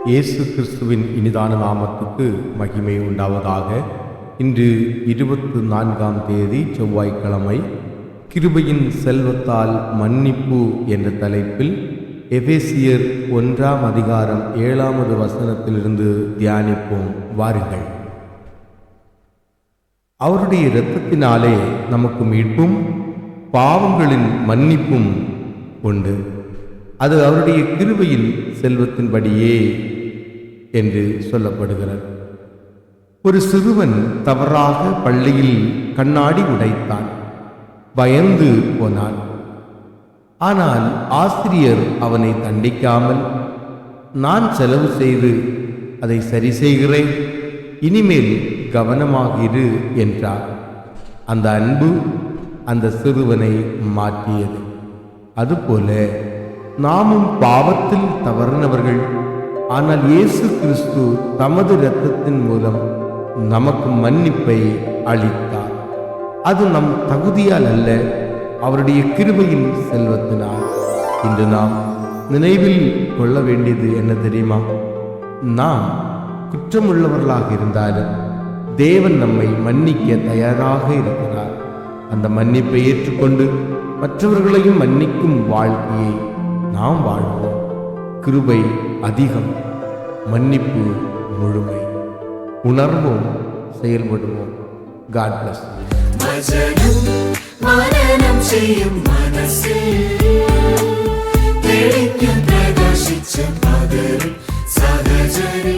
இயேசு கிறிஸ்துவின் இனிதான நாமத்துக்கு மகிமை உண்டாவதாக. இன்று 24ஆம் தேதி செவ்வாய்க்கிழமை, கிருபையின் செல்வத்தால் மன்னிப்பு என்ற தலைப்பில் எபேசியர் 1ஆம் அதிகாரம் 7வது வசனத்திலிருந்து தியானிப்போம். வாருங்கள். அவருடைய இரத்தத்தினாலே நமக்கு மீட்பும் பாவங்களின் மன்னிப்பும் உண்டு. அது அவருடைய கிருபையின் செல்வத்தின்படியே என்று சொல்லப்படுகிறது. ஒரு சிறுவன் தவறாக பள்ளியில் கண்ணாடி உடைத்தான். பயந்து போனான். ஆனால் ஆசிரியர் அவனை தண்டிக்காமல், நான் செலவு செய்து அதை சரி செய்கிறேன், இனிமேல் கவனமாக இரு என்றார். அந்த அன்பு அந்த சிறுவனை மாற்றியது. அதுபோல நாமும் பாவத்தில் தவறினவர்கள். ஆனால் இயேசு கிறிஸ்து தமது இரத்தத்தின் மூலம் நமக்கு மன்னிப்பை அளித்தார். அது நம் தகுதியால் அல்ல, அவருடைய கிருபையின் செல்வத்தினால். இன்று நாம் நினைவில் கொள்ள வேண்டியது என்ன தெரியுமா? நாம் குற்றமுள்ளவர்களாக இருந்தாலும் தேவன் நம்மை மன்னிக்க தயாராக இருக்கிறார். அந்த மன்னிப்பை ஏற்றுக்கொண்டு மற்றவர்களையும் மன்னிக்கும் வாழ்க்கையை நாம் வாழ்வோம். கிருபை அதிகம், மன்னிப்பு முழுமை. உணர்வோம், செயல்படுவோம். God bless you. மரணம் செய்யும் மனசில் பிரகாசிச்ச பகரும் சகஜரி